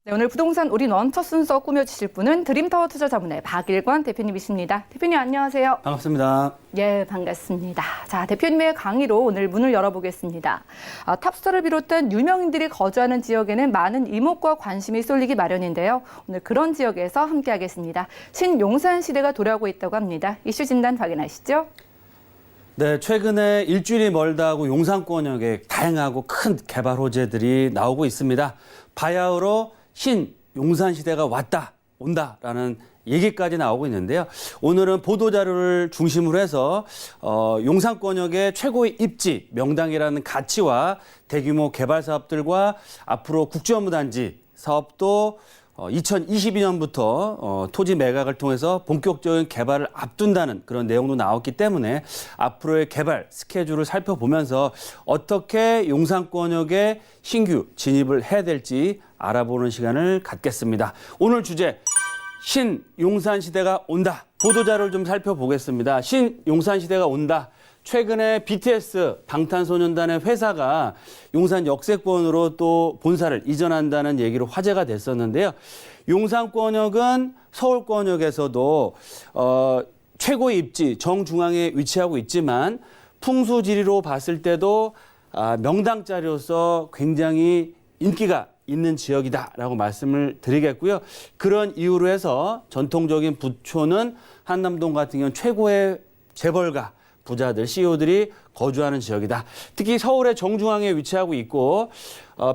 네, 오늘 부동산 올인원 첫 순서 꾸며주실 분은 드림타워 투자자문의 박일권 대표님이십니다. 대표님 안녕하세요. 반갑습니다. 예, 반갑습니다. 자, 대표님의 강의로 오늘 문을 열어보겠습니다. 탑스타를 비롯한 유명인들이 거주하는 지역에는 많은 이목과 관심이 쏠리기 마련인데요. 오늘 그런 지역에서 함께하겠습니다. 신용산 시대가 돌아오고 있다고 합니다. 이슈 진단 확인하시죠. 네, 최근에 일주일이 멀다 하고 용산권역에 다양하고 큰 개발 호재들이 나오고 있습니다. 바야흐로 신용산 시대가 온다라는 얘기까지 나오고 있는데요. 오늘은 보도자료를 중심으로 해서 용산권역의 최고의 입지, 명당이라는 가치와 대규모 개발 사업들과 앞으로 국제업무단지 사업도 2022년부터 토지 매각을 통해서 본격적인 개발을 앞둔다는 그런 내용도 나왔기 때문에 앞으로의 개발 스케줄을 살펴보면서 어떻게 용산권역에 신규 진입을 해야 될지 알아보는 시간을 갖겠습니다. 오늘 주제 신용산 시대가 온다. 보도자료를 좀 살펴보겠습니다. 신용산 시대가 온다. 최근에 BTS 방탄소년단의 회사가 용산 역세권으로 또 본사를 이전한다는 얘기로 화제가 됐었는데요. 용산권역은 서울권역에서도 최고의 입지 정중앙에 위치하고 있지만 풍수지리로 봤을 때도 명당 자리로서 굉장히 인기가 있는 지역이다라고 말씀을 드리겠고요. 그런 이유로 해서 전통적인 부촌은 한남동 같은 경우는 최고의 재벌가 부자들, CEO들이 거주하는 지역이다. 특히 서울의 정중앙에 위치하고 있고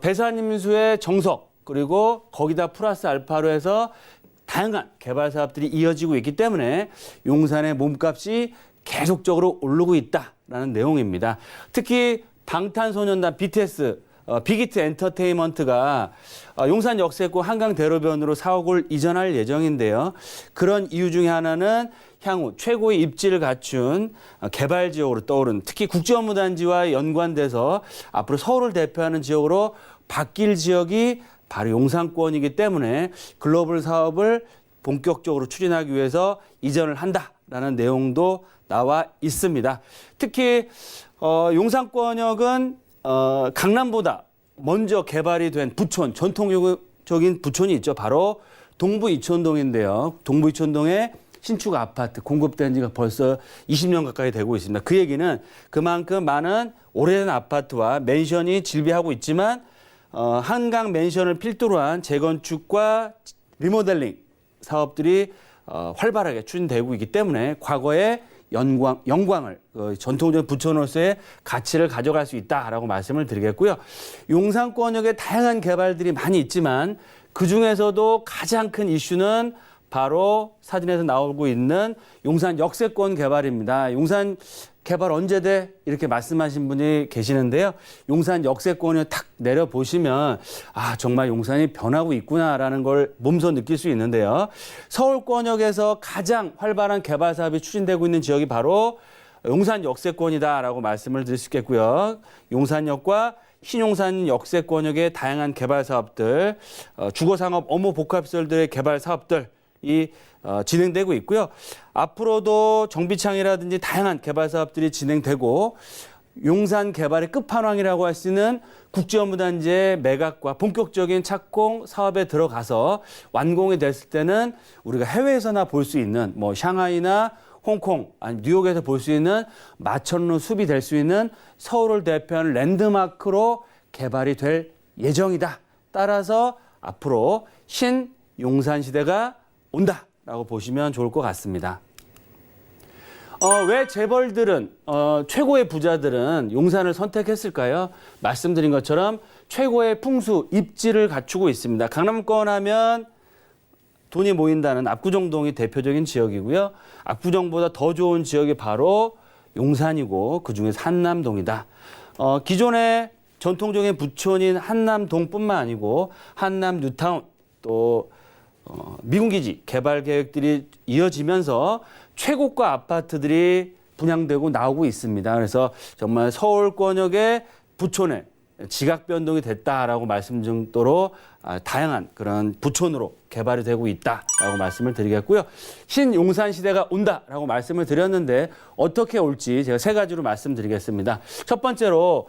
배산임수의 정석 그리고 거기다 플러스 알파로 해서 다양한 개발 사업들이 이어지고 있기 때문에 용산의 몸값이 계속적으로 오르고 있다라는 내용입니다. 특히 방탄소년단 BTS 빅히트 엔터테인먼트가 용산 역세권 한강대로변으로 사옥을 이전할 예정인데요. 그런 이유 중에 하나는 향후 최고의 입지를 갖춘 개발 지역으로 떠오른 특히 국제업무단지와 연관돼서 앞으로 서울을 대표하는 지역으로 바뀔 지역이 바로 용산권이기 때문에 글로벌 사업을 본격적으로 추진하기 위해서 이전을 한다라는 내용도 나와 있습니다. 특히 용산권역은 강남보다 먼저 개발이 된 부촌, 전통적인 부촌이 있죠. 바로 동부 이촌동인데요. 동부 이촌동에 신축 아파트 공급된 지가 벌써 20년 가까이 되고 있습니다. 그 얘기는 그만큼 많은 오래된 아파트와 맨션이 질비하고 있지만 한강 맨션을 필두로 한 재건축과 리모델링 사업들이 활발하게 추진되고 있기 때문에 과거에 영광을 전통적인 부촌으로서의 가치를 가져갈 수 있다라고 말씀을 드리겠고요. 용산권역에 다양한 개발들이 많이 있지만 그중에서도 가장 큰 이슈는 바로 사진에서 나오고 있는 용산 역세권 개발입니다. 용산 개발 언제 돼? 이렇게 말씀하신 분이 계시는데요. 용산 역세권을 탁 내려보시면 정말 용산이 변하고 있구나라는 걸 몸소 느낄 수 있는데요. 서울권역에서 가장 활발한 개발 사업이 추진되고 있는 지역이 바로 용산 역세권이다라고 말씀을 드릴 수 있겠고요. 용산역과 신용산 역세권역의 다양한 개발 사업들, 주거상업 업무 복합시설들의 개발 사업들 진행되고 있고요. 앞으로도 정비창이라든지 다양한 개발 사업들이 진행되고 용산 개발의 끝판왕이라고 할 수 있는 국제업무단지의 매각과 본격적인 착공 사업에 들어가서 완공이 됐을 때는 우리가 해외에서나 볼 수 있는 샹하이나 홍콩, 아니 뉴욕에서 볼 수 있는 마천루 숲이 될 수 있는 서울을 대표하는 랜드마크로 개발이 될 예정이다. 따라서 앞으로 신용산 시대가 온다라고 보시면 좋을 것 같습니다. 왜 재벌들은 최고의 부자들은 용산을 선택했을까요? 말씀드린 것처럼 최고의 풍수 입지를 갖추고 있습니다. 강남권 하면 돈이 모인다는 압구정동이 대표적인 지역이고요. 압구정보다 더 좋은 지역이 바로 용산이고 그중에서 한남동이다. 기존의 전통적인 부촌인 한남동뿐만 아니고 한남 뉴타운 또 미군기지 개발 계획들이 이어지면서 최고가 아파트들이 분양되고 나오고 있습니다. 그래서 정말 서울권역의 부촌에 지각 변동이 됐다라고 말씀 정도로 다양한 그런 부촌으로 개발이 되고 있다라고 말씀을 드리겠고요. 신용산 시대가 온다라고 말씀을 드렸는데 어떻게 올지 제가 세 가지로 말씀드리겠습니다. 첫 번째로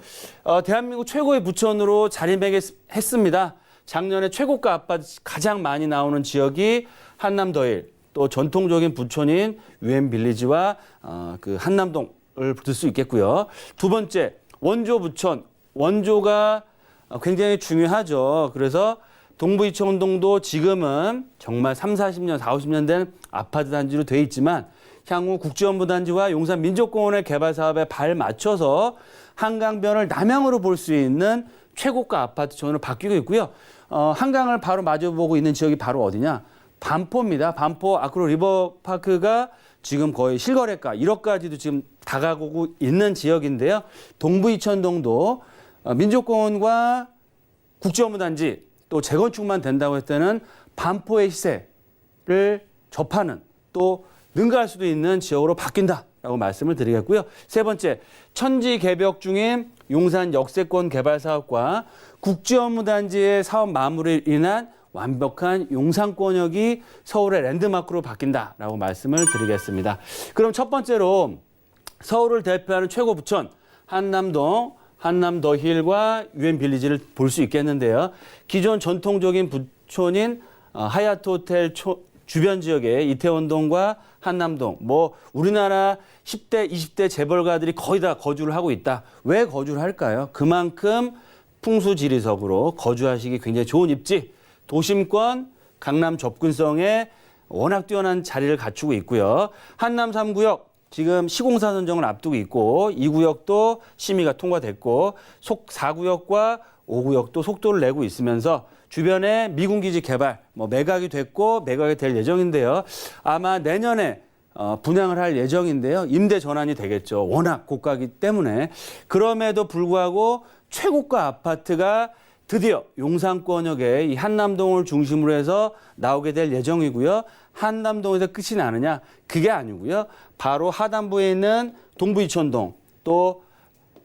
대한민국 최고의 부촌으로 자리매김했습니다. 작년에 최고가 아파트 가장 많이 나오는 지역이 한남더힐, 또 전통적인 부촌인 유엔빌리지와 그 한남동을 들 수 있겠고요. 두 번째, 원조 부촌. 원조가 굉장히 중요하죠. 그래서 동부 이천동도 지금은 정말 40년, 50년 된 아파트 단지로 돼 있지만 향후 국제원부단지와 용산 민족공원의 개발 사업에 발 맞춰서 한강변을 남향으로 볼 수 있는 최고가 아파트촌으로 바뀌고 있고요. 한강을 바로 마주보고 있는 지역이 바로 어디냐? 반포입니다. 반포 아크로 리버파크가 지금 거의 실거래가 1억까지도 지금 다가오고 있는 지역인데요. 동부 이천동도 민족공원과 국제업무단지 또 재건축만 된다고 했다는 반포의 시세를 접하는 또 능가할 수도 있는 지역으로 바뀐다라고 말씀을 드리겠고요. 세 번째, 천지개벽 중인 용산 역세권 개발 사업과 국제업무단지의 사업 마무리를 인한 완벽한 용산권역이 서울의 랜드마크로 바뀐다라고 말씀을 드리겠습니다. 그럼 첫 번째로 서울을 대표하는 최고 부촌 한남동, 한남더힐과 유엔빌리지를 볼 수 있겠는데요. 기존 전통적인 부촌인 하얏트 호텔 주변 지역의 이태원동과 한남동, 뭐 우리나라 10대, 20대 재벌가들이 거의 다 거주를 하고 있다. 왜 거주를 할까요? 그만큼 풍수지리석으로 거주하시기 굉장히 좋은 입지, 도심권, 강남 접근성에 워낙 뛰어난 자리를 갖추고 있고요. 한남 3구역 지금 시공사 선정을 앞두고 있고 2구역도 심의가 통과됐고 4구역과 5구역도 속도를 내고 있으면서 주변에 미군기지 개발, 매각이 됐고 매각이 될 예정인데요. 아마 내년에 분양을 할 예정인데요. 임대 전환이 되겠죠. 워낙 고가이기 때문에. 그럼에도 불구하고 최고가 아파트가 드디어 용산권역에 이 한남동을 중심으로 해서 나오게 될 예정이고요. 한남동에서 끝이 나느냐? 그게 아니고요. 바로 하단부에 있는 동부 이천동, 또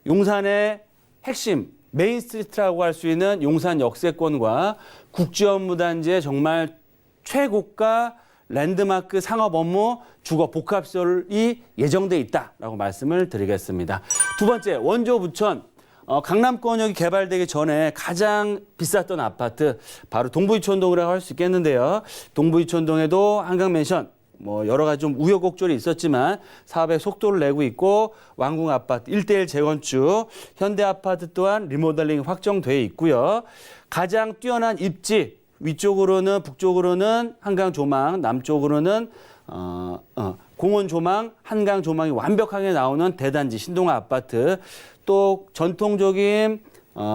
용산의 핵심 메인 스트리트라고 할 수 있는 용산 역세권과 국제업무단지의 정말 최고가 랜드마크 상업 업무 주거 복합시설이 예정돼 있다라고 말씀을 드리겠습니다. 두 번째, 원조 부천. 강남권역이 개발되기 전에 가장 비쌌던 아파트 바로 동부이천동이라고 할 수 있겠는데요. 동부이천동에도 한강맨션 여러 가지 좀 우여곡절이 있었지만 사업에 속도를 내고 있고 왕궁 아파트 1대1 재건축, 현대 아파트 또한 리모델링 확정돼 있고요. 가장 뛰어난 입지, 위쪽으로는 북쪽으로는 한강 조망, 남쪽으로는 공원 조망, 한강 조망이 완벽하게 나오는 대단지 신동아 아파트, 또 전통적인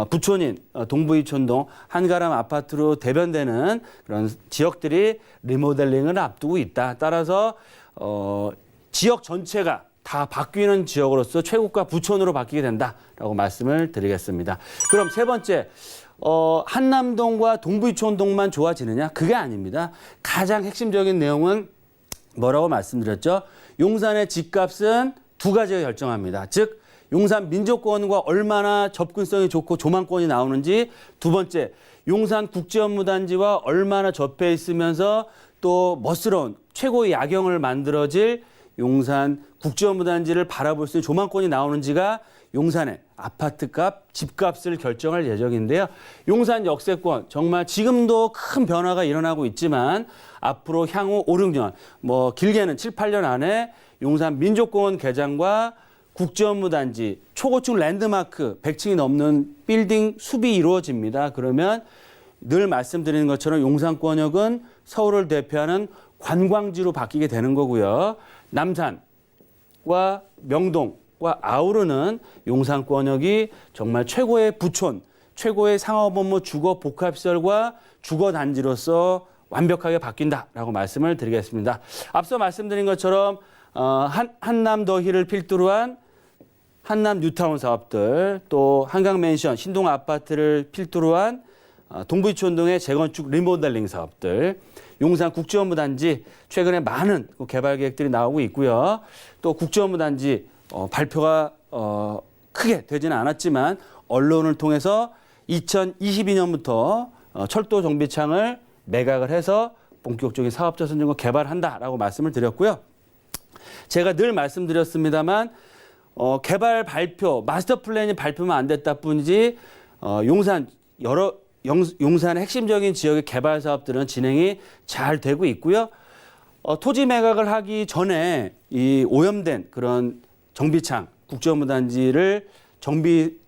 부촌인 동부이천동 한가람 아파트로 대변되는 그런 지역들이 리모델링을 앞두고 있다. 따라서 지역 전체가 다 바뀌는 지역으로서 최고가 부촌으로 바뀌게 된다라고 말씀을 드리겠습니다. 그럼 세 번째, 한남동과 동부이천동만 좋아지느냐? 그게 아닙니다. 가장 핵심적인 내용은 뭐라고 말씀드렸죠? 용산의 집값은 두 가지가 결정합니다. 즉 용산 민족공원과 얼마나 접근성이 좋고 조망권이 나오는지, 두 번째, 용산 국제업무단지와 얼마나 접해 있으면서 또 멋스러운 최고의 야경을 만들어질 용산 국제업무단지를 바라볼 수 있는 조망권이 나오는지가 용산의 아파트값, 집값을 결정할 예정인데요. 용산 역세권 정말 지금도 큰 변화가 일어나고 있지만 앞으로 향후 5, 6년, 길게는 7, 8년 안에 용산 민족공원 개장과 국제업무단지, 초고층 랜드마크 100층이 넘는 빌딩 숲이 이루어집니다. 그러면 늘 말씀드리는 것처럼 용산권역은 서울을 대표하는 관광지로 바뀌게 되는 거고요. 남산과 명동과 아우르는 용산권역이 정말 최고의 부촌, 최고의 상업업무 주거 복합시설과 주거단지로서 완벽하게 바뀐다라고 말씀을 드리겠습니다. 앞서 말씀드린 것처럼 한남더힐을 필두로 한 한남 뉴타운 사업들, 또 한강맨션, 신동아 아파트를 필두로 한 동부이천동의 재건축 리모델링 사업들, 용산 국제업무단지 최근에 많은 개발 계획들이 나오고 있고요. 또 국제업무단지 발표가 크게 되지는 않았지만 언론을 통해서 2022년부터 철도 정비창을 매각을 해서 본격적인 사업자 선정과 개발한다라고 말씀을 드렸고요. 제가 늘 말씀드렸습니다만 개발 발표, 마스터 플랜이 발표만 안 됐다 뿐이지 용산 여러 용산의 핵심적인 지역의 개발 사업들은 진행이 잘 되고 있고요. 토지 매각을 하기 전에 이 오염된 그런 정비창, 국제업무단지를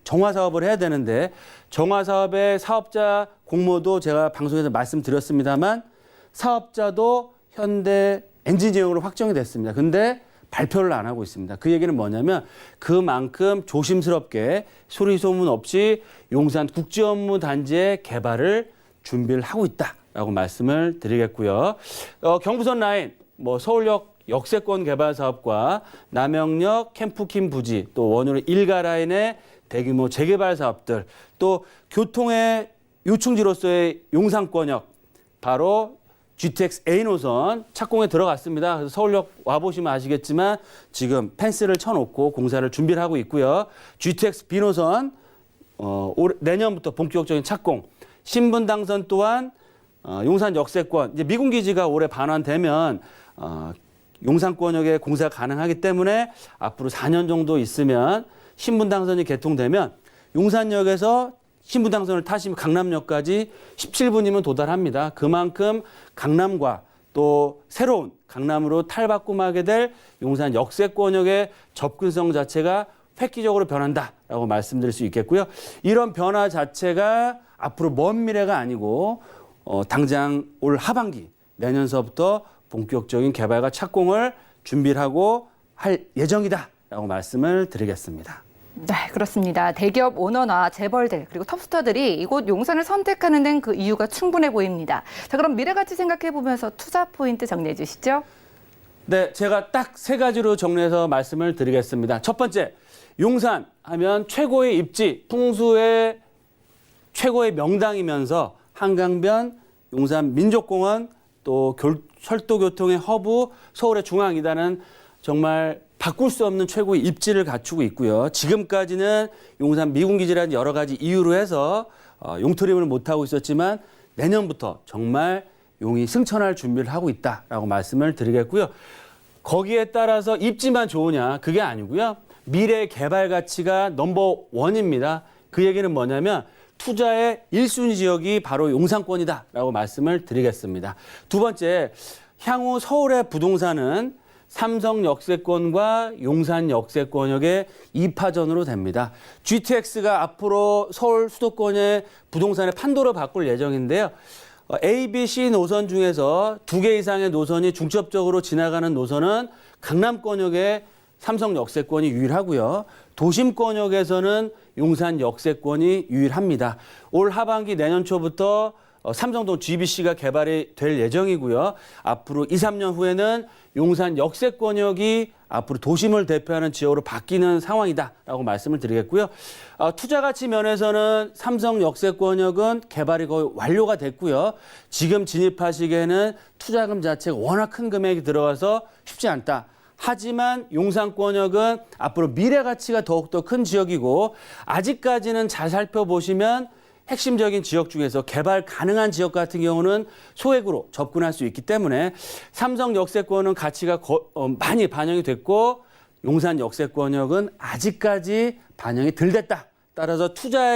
정화 사업을 해야 되는데 정화 사업의 사업자 공모도 제가 방송에서 말씀드렸습니다만 사업자도 현대 엔지니어로 확정이 됐습니다. 근데 발표를 안 하고 있습니다. 그 얘기는 뭐냐면 그만큼 조심스럽게 소리 소문 없이 용산 국제업무단지의 개발을 준비를 하고 있다라고 말씀을 드리겠고요. 경부선 라인, 서울역 역세권 개발 사업과 남영역 캠프킴 부지, 또 원효로 일가 라인의 대규모 재개발 사업들, 또 교통의 요충지로서의 용산권역, 바로 GTX A 노선 착공에 들어갔습니다. 그래서 서울역 와보시면 아시겠지만 지금 펜스를 쳐놓고 공사를 준비를 하고 있고요. GTX B 노선 내년부터 본격적인 착공, 신분 당선 또한 용산 역세권, 이제 미군 기지가 올해 반환되면 용산권역에 공사가 가능하기 때문에 앞으로 4년 정도 있으면 신분 당선이 개통되면 용산역에서 신분 당선을 타시면 강남역까지 17분이면 도달합니다. 그만큼 강남과 또 새로운 강남으로 탈바꿈하게 될 용산 역세권역의 접근성 자체가 획기적으로 변한다라고 말씀드릴 수 있겠고요. 이런 변화 자체가 앞으로 먼 미래가 아니고 당장 올 하반기 내년서부터 본격적인 개발과 착공을 준비를 하고 할 예정이다라고 말씀을 드리겠습니다. 네, 그렇습니다. 대기업 오너나 재벌들 그리고 톱스타들이 이곳 용산을 선택하는 데는 그 이유가 충분해 보입니다. 자, 그럼 미래가치 생각해 보면서 투자 포인트 정리해 주시죠. 네, 제가 딱 세 가지로 정리해서 말씀을 드리겠습니다. 첫 번째, 용산 하면 최고의 입지, 풍수의 최고의 명당이면서 한강변, 용산 민족공원, 또 철도교통의 허브, 서울의 중앙이다는 정말 바꿀 수 없는 최고의 입지를 갖추고 있고요. 지금까지는 용산 미군기지라는 여러 가지 이유로 해서 용토림을 못하고 있었지만 내년부터 정말 용이 승천할 준비를 하고 있다라고 말씀을 드리겠고요. 거기에 따라서 입지만 좋으냐, 그게 아니고요. 미래 개발 가치가 넘버 원입니다. 그 얘기는 뭐냐면 투자의 1순위 지역이 바로 용산권이다라고 말씀을 드리겠습니다. 두 번째, 향후 서울의 부동산은 삼성 역세권과 용산 역세권역의 2파전으로 됩니다. GTX가 앞으로 서울 수도권의 부동산의 판도를 바꿀 예정인데요. A, B, C 노선 중에서 2개 이상의 노선이 중첩적으로 지나가는 노선은 강남권역의 삼성 역세권이 유일하고요. 도심권역에서는 용산 역세권이 유일합니다. 올 하반기 내년 초부터 삼성동 GBC가 개발이 될 예정이고요. 앞으로 2, 3년 후에는 용산 역세권역이 앞으로 도심을 대표하는 지역으로 바뀌는 상황이다라고 말씀을 드리겠고요. 투자 가치 면에서는 삼성 역세권역은 개발이 거의 완료가 됐고요. 지금 진입하시기에는 투자금 자체가 워낙 큰 금액이 들어가서 쉽지 않다. 하지만 용산권역은 앞으로 미래 가치가 더욱더 큰 지역이고 아직까지는 잘 살펴보시면 핵심적인 지역 중에서 개발 가능한 지역 같은 경우는 소액으로 접근할 수 있기 때문에 삼성 역세권은 가치가 많이 반영이 됐고 용산 역세권역은 아직까지 반영이 덜 됐다. 따라서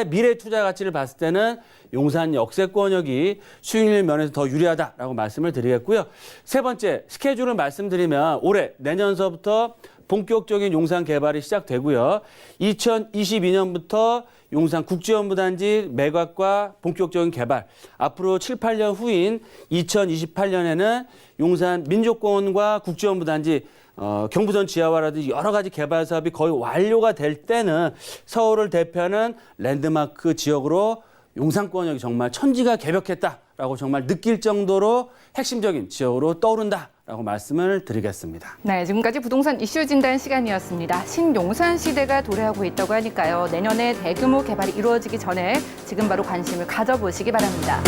미래 투자 가치를 봤을 때는 용산 역세권역이 수익률 면에서 더 유리하다라고 말씀을 드리겠고요. 세 번째, 스케줄을 말씀드리면 올해 내년서부터 본격적인 용산 개발이 시작되고요. 2022년부터 용산 국제업무단지 매각과 본격적인 개발, 앞으로 7, 8년 후인 2028년에는 용산 민족공원과 국제업무단지 경부선 지하화라든지 여러 가지 개발 사업이 거의 완료가 될 때는 서울을 대표하는 랜드마크 지역으로 용산권역이 정말 천지가 개벽했다라고 정말 느낄 정도로 핵심적인 지역으로 떠오른다라고 말씀을 드리겠습니다. 네, 지금까지 부동산 이슈 진단 시간이었습니다. 신용산 시대가 도래하고 있다고 하니까요. 내년에 대규모 개발이 이루어지기 전에 지금 바로 관심을 가져보시기 바랍니다.